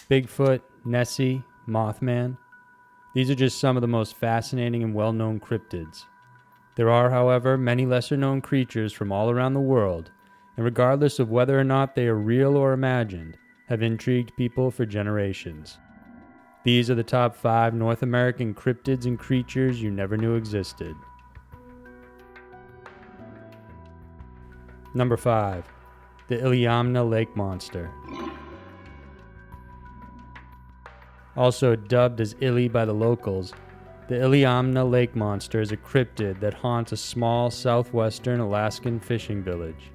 Bigfoot, Nessie, Moth Man. These are just some of the most fascinating and well-known cryptids. There are, however, many lesser-known creatures from all around the world, and regardless of whether or not they are real or imagined, have intrigued people for generations. These are the top 5 North American cryptids and creatures you never knew existed. Number 5. The Iliamna Lake Monster. Also dubbed as Illie by the locals, the Iliamna Lake Monster is a cryptid that haunts a small southwestern Alaskan fishing village.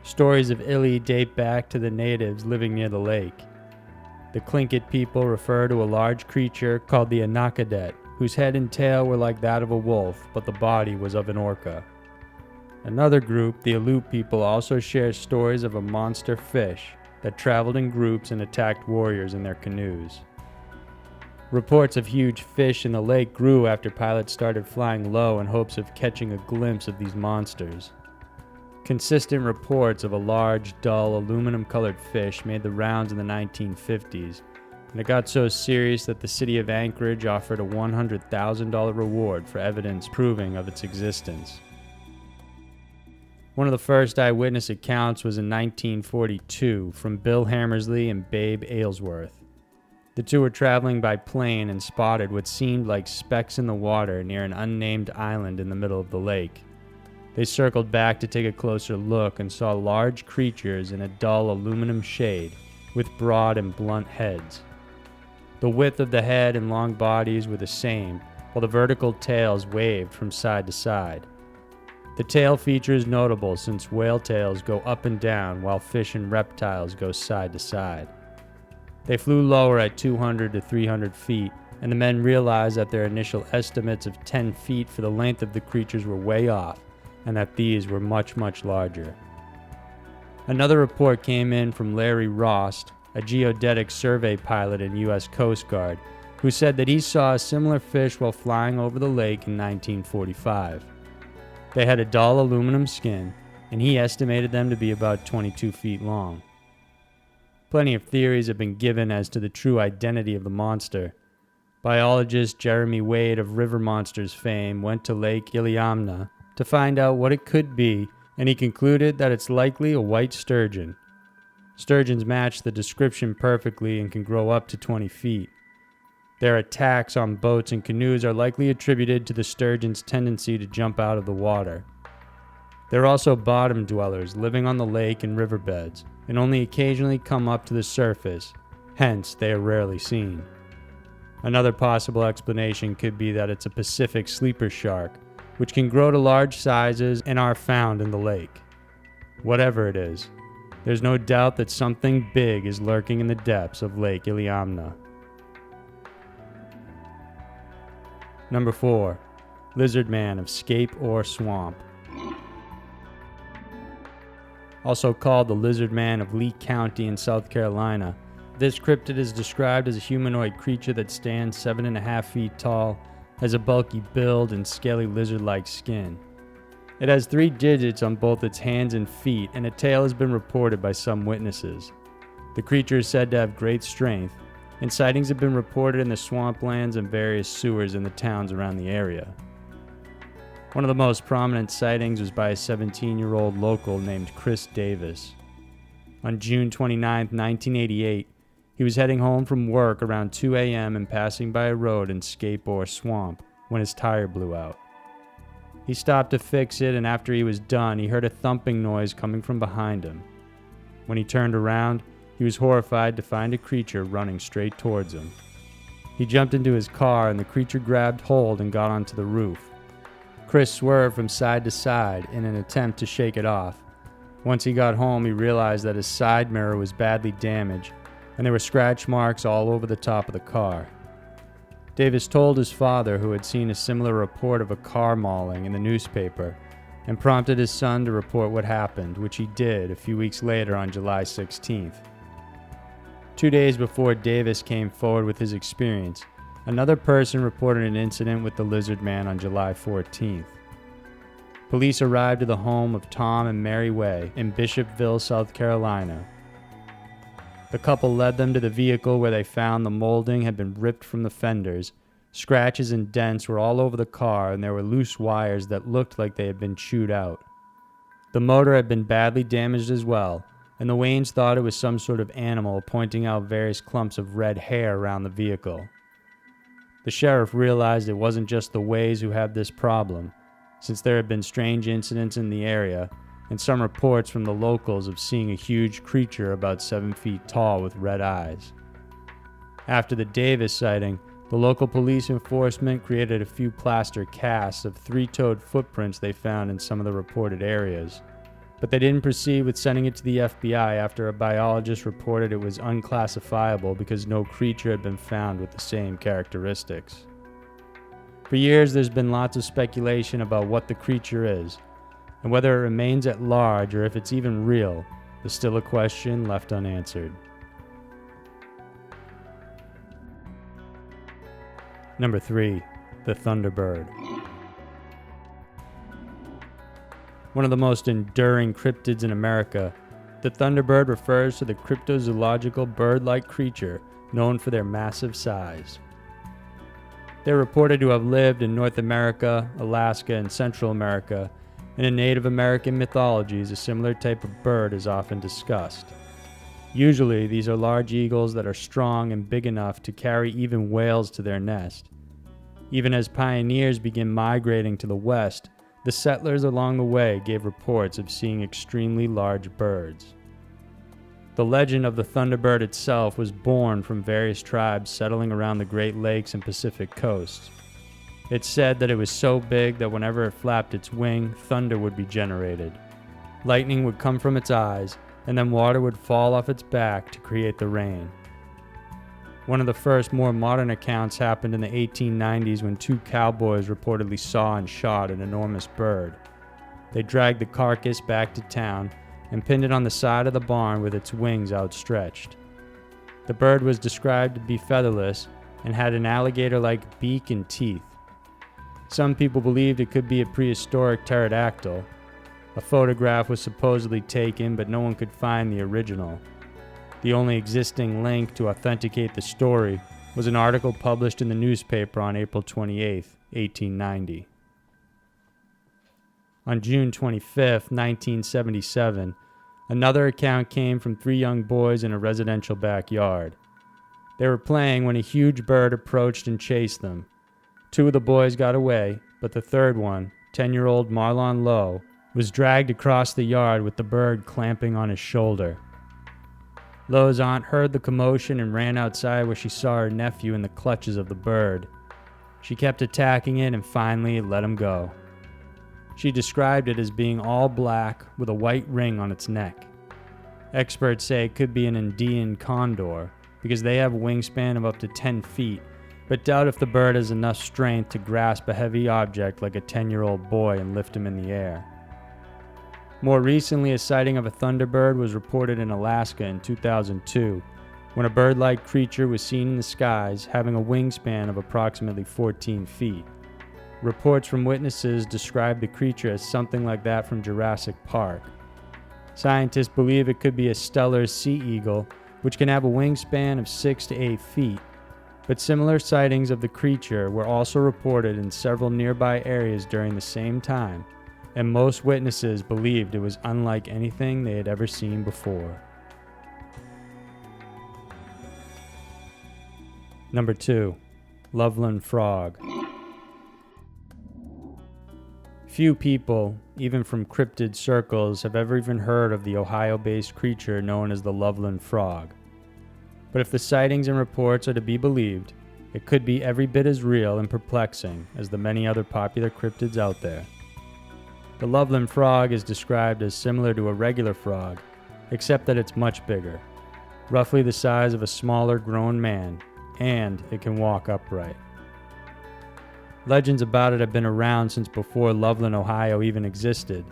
Stories of Illie date back to the natives living near the lake. The Tlingit People refer to a large creature called the onakadet, whose head and tail were like that of a wolf, but the body was of an orca. Another group, the Aleut People, also shares stories of a monster fish that traveled in groups and attacked warriors in their canoes. Reports of huge fish in the lake grew after pilots started flying low in hopes of catching a glimpse of these monsters. Consistent reports of a large, dull, aluminum-colored fish made the rounds in the 1950s, and it got so serious that the city of Anchorage offered a $100,000 reward for evidence proving of its existence. One of the first eyewitness accounts was in 1942 from Bill Hammersley and Babe Aylesworth. The two were traveling by plane and spotted what seemed like specks in the water near an unnamed island in the middle of the lake. They circled back to take a closer look and saw large creatures in a dull aluminum shade with broad and blunt heads. The width of the head and long bodies were the same, while the vertical tails waved from side to side. The tail feature is notable since whale tails go up and down while fish and reptiles go side to side. They flew lower at 200 to 300 feet, and the men realized that their initial estimates of 10 feet for the length of the creatures were way off, and that these were much, much larger. Another report came in from Larry Rost, a geodetic survey pilot in U.S. Coast Guard, who said that he saw a similar fish while flying over the lake in 1945. They had a dull aluminum skin, and he estimated them to be about 22 feet long. Plenty of theories have been given as to the true identity of the monster. Biologist Jeremy Wade of river monsters fame went to Lake Iliamna to find out what it could be, and he concluded that it's likely a white sturgeon. Sturgeons match the description perfectly and can grow up to 20 feet. Their attacks on boats and canoes are likely attributed to the sturgeon's tendency to jump out of the water. They're also bottom dwellers, living on the lake and riverbeds, and only occasionally come up to the surface, hence they are rarely seen. Another possible explanation could be that it's a Pacific sleeper shark, which can grow to large sizes and are found in the lake. Whatever it is, there's no doubt that something big is lurking in the depths of Lake Iliamna. Number 4. Lizard Man of Scape Ore Swamp. Also called the Lizard Man of Lee County in South Carolina, this cryptid is described as a humanoid creature that stands 7.5 feet tall, has a bulky build and scaly lizard-like skin. It has 3 digits on both its hands and feet, and a tail has been reported by some witnesses. The creature is said to have great strength, and sightings have been reported in the swamplands and various sewers in the towns around the area. One of the most prominent sightings was by a 17-year-old local named Chris Davis. On June 29, 1988, he was heading home from work around 2 a.m. and passing by a road in Scape Ore Swamp when his tire blew out. He stopped to fix it, and after he was done, he heard a thumping noise coming from behind him. When he turned around, he was horrified to find a creature running straight towards him. He jumped into his car, and the creature grabbed hold and got onto the roof. Chris swerved from side to side in an attempt to shake it off. Once he got home, he realized that his side mirror was badly damaged, and there were scratch marks all over the top of the car. Davis told his father, who had seen a similar report of a car mauling in the newspaper, and prompted his son to report what happened, which he did a few weeks later on July 16th. 2 days before Davis came forward with his experience, another person reported an incident with the Lizard Man on July 14th. Police arrived at the home of Tom and Mary Way in Bishopville, South Carolina. The couple led them to the vehicle where they found the molding had been ripped from the fenders. Scratches and dents were all over the car, and there were loose wires that looked like they had been chewed out. The motor had been badly damaged as well, and the Waynes thought it was some sort of animal, pointing out various clumps of red hair around the vehicle. The sheriff realized it wasn't just the Ways who had this problem, since there had been strange incidents in the area, and some reports from the locals of seeing a huge creature about 7 feet tall with red eyes. After the Davis sighting, the local police enforcement created a few plaster casts of 3-toed footprints they found in some of the reported areas. But they didn't proceed with sending it to the FBI after a biologist reported it was unclassifiable because no creature had been found with the same characteristics. For years, there's been lots of speculation about what the creature is, and whether it remains at large or if it's even real is still a question left unanswered. Number 3. The Thunderbird. One of the most enduring cryptids in America, the Thunderbird refers to the cryptozoological bird-like creature known for their massive size. They're reported to have lived in North America, Alaska, and Central America, and in Native American mythologies, a similar type of bird is often discussed. Usually, these are large eagles that are strong and big enough to carry even whales to their nest. Even as pioneers began migrating to the west, the settlers along the way gave reports of seeing extremely large birds. The legend of the Thunderbird itself was born from various tribes settling around the Great Lakes and Pacific coasts. It's said that it was so big that whenever it flapped its wing, thunder would be generated. Lightning would come from its eyes, and then water would fall off its back to create the rain. One of the first more modern accounts happened in the 1890s when 2 cowboys reportedly saw and shot an enormous bird. They dragged the carcass back to town and pinned it on the side of the barn with its wings outstretched. The bird was described to be featherless and had an alligator-like beak and teeth. Some people believed it could be a prehistoric pterodactyl. A photograph was supposedly taken, but no one could find the original. The only existing link to authenticate the story was an article published in the newspaper on April 28, 1890. On June 25, 1977, another account came from 3 young boys in a residential backyard. They were playing when a huge bird approached and chased them. 2 of the boys got away, but the third one, 10-year-old Marlon Lowe, was dragged across the yard with the bird clamping on his shoulder. Lowe's aunt heard the commotion and ran outside where she saw her nephew in the clutches of the bird. She kept attacking it and finally let him go. She described it as being all black with a white ring on its neck. Experts say it could be an Andean condor because they have a wingspan of up to 10 feet, but doubt if the bird has enough strength to grasp a heavy object like a 10-year-old boy and lift him in the air. More recently, a sighting of a thunderbird was reported in Alaska in 2002, when a bird-like creature was seen in the skies having a wingspan of approximately 14 feet. Reports from witnesses describe the creature as something like that from Jurassic Park. Scientists believe it could be a Steller's sea eagle, which can have a wingspan of 6 to 8 feet, but similar sightings of the creature were also reported in several nearby areas during the same time, and most witnesses believed it was unlike anything they had ever seen before. Number 2. Loveland Frog. Few people, even from cryptid circles, have ever even heard of the Ohio-based creature known as the Loveland Frog. But if the sightings and reports are to be believed, it could be every bit as real and perplexing as the many other popular cryptids out there. The Loveland Frog is described as similar to a regular frog, except that it's much bigger, roughly the size of a smaller grown man, and it can walk upright. Legends about it have been around since before Loveland, Ohio even existed.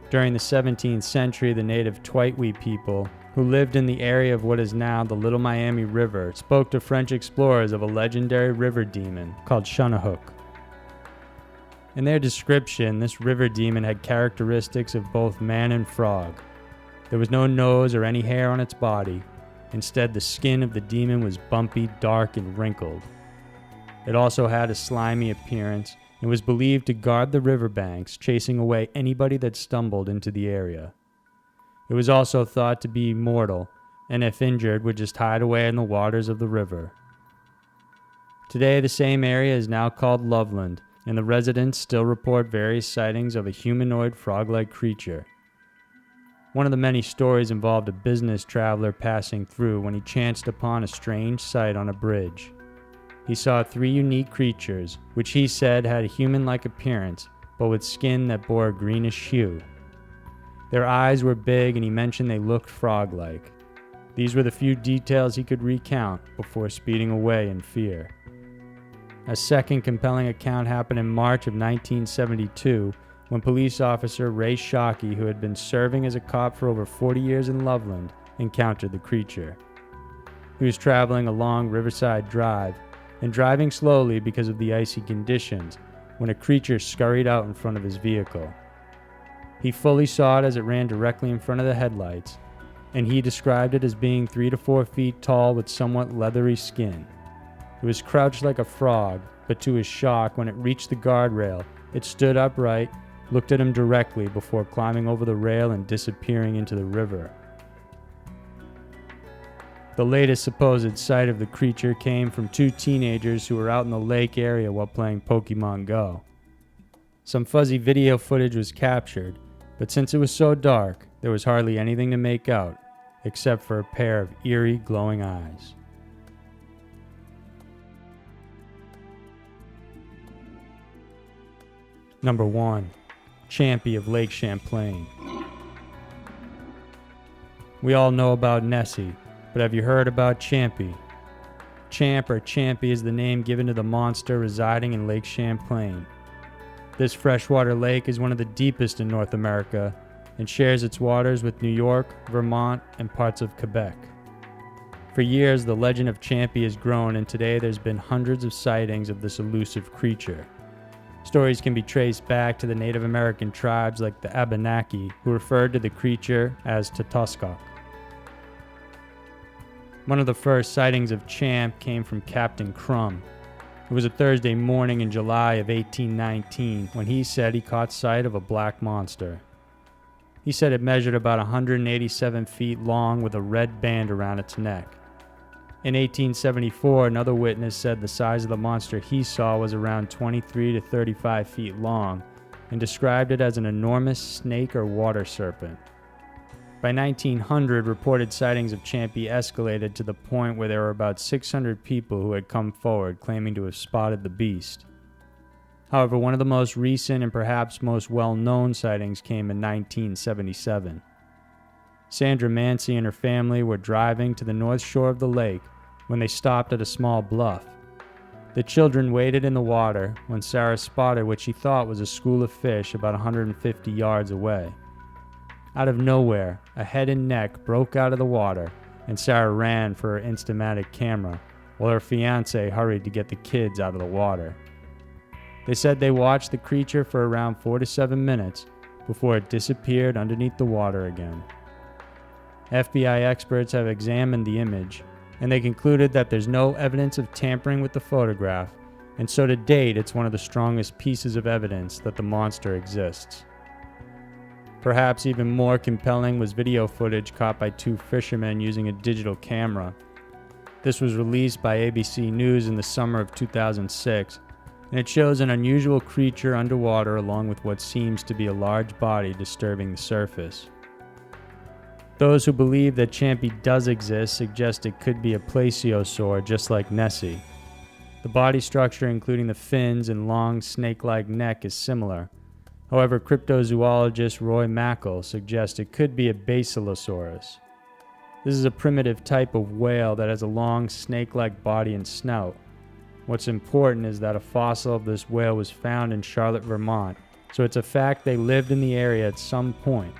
During the 17th century, the native Tlingit People, who lived in the area of what is now the Little Miami River, spoke to French explorers of a legendary river demon called Shunahook. In their description, this river demon had characteristics of both man and frog. There was no nose or any hair on its body. Instead, the skin of the demon was bumpy, dark, and wrinkled. It also had a slimy appearance and was believed to guard the riverbanks, chasing away anybody that stumbled into the area. It was also thought to be mortal, and if injured, would just hide away in the waters of the river. Today, the same area is now called Loveland, and the residents still report various sightings of a humanoid frog-like creature. One of the many stories involved a business traveler passing through when he chanced upon a strange sight on a bridge. He saw 3 unique creatures, which he said had a human-like appearance, but with skin that bore a greenish hue. Their eyes were big, and he mentioned they looked frog-like. These were the few details he could recount before speeding away in fear. A second compelling account happened in March of 1972 when police officer Ray Shockey, who had been serving as a cop for over 40 years in Loveland, encountered the creature. He was traveling along Riverside Drive and driving slowly because of the icy conditions when a creature scurried out in front of his vehicle. He fully saw it as it ran directly in front of the headlights, and he described it as being 3 to 4 feet tall with somewhat leathery skin. It was crouched like a frog, but to his shock, when it reached the guardrail, it stood upright, looked at him directly before climbing over the rail and disappearing into the river. The latest supposed sight of the creature came from 2 teenagers who were out in the lake area while playing Pokemon Go. Some fuzzy video footage was captured, but since it was so dark, there was hardly anything to make out, except for a pair of eerie, glowing eyes. Number 1. Champy of Lake Champlain. We all know about Nessie, but have you heard about Champy? Champ or Champy is the name given to the monster residing in Lake Champlain. This freshwater lake is one of the deepest in North America and shares its waters with New York, Vermont, and parts of Quebec. For years, the legend of Champy has grown, and today there's been hundreds of sightings of this elusive creature. Stories can be traced back to the Native American tribes like the Abenaki, who referred to the creature as Tatoskok. One of the first sightings of Champ came from Captain Crumb. It was a Thursday morning in July of 1819 when he said he caught sight of a black monster. He said it measured about 187 feet long with a red band around its neck. In 1874, another witness said the size of the monster he saw was around 23 to 35 feet long and described it as an enormous snake or water serpent. By 1900, reported sightings of Champy escalated to the point where there were about 600 people who had come forward claiming to have spotted the beast. However, one of the most recent and perhaps most well-known sightings came in 1977. Sandra Mancy and her family were driving to the north shore of the lake when they stopped at a small bluff. The children waded in the water when Sarah spotted what she thought was a school of fish about 150 yards away. Out of nowhere, a head and neck broke out of the water, and Sarah ran for her Instamatic camera, while her fiancé hurried to get the kids out of the water. They said they watched the creature for around 4 to 7 minutes before it disappeared underneath the water again. FBI experts have examined the image, and they concluded that there's no evidence of tampering with the photograph, and so to date it's one of the strongest pieces of evidence that the monster exists. Perhaps even more compelling was video footage caught by 2 fishermen using a digital camera. This was released by ABC News in the summer of 2006, and it shows an unusual creature underwater along with what seems to be a large body disturbing the surface. Those who believe that Champy does exist suggest it could be a plesiosaur just like Nessie. The body structure, including the fins and long snake-like neck, is similar. However, cryptozoologist Roy Mackle suggests it could be a basilosaurus. This is a primitive type of whale that has a long snake-like body and snout. What's important is that a fossil of this whale was found in Charlotte, Vermont, so it's a fact they lived in the area at some point.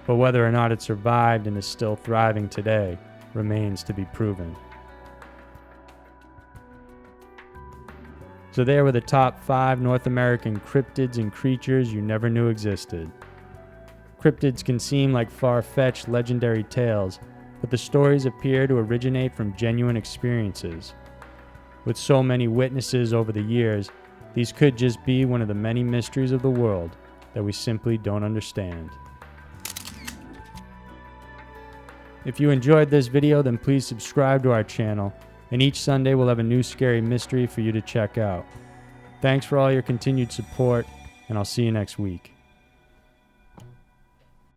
But whether or not it survived and is still thriving today remains to be proven. So there were the top 5 North American cryptids and creatures you never knew existed. Cryptids can seem like far-fetched legendary tales, but the stories appear to originate from genuine experiences. With so many witnesses over the years, these could just be one of the many mysteries of the world that we simply don't understand. If you enjoyed this video, then please subscribe to our channel, and each Sunday we'll have a new scary mystery for you to check out. Thanks for all your continued support, and I'll see you next week.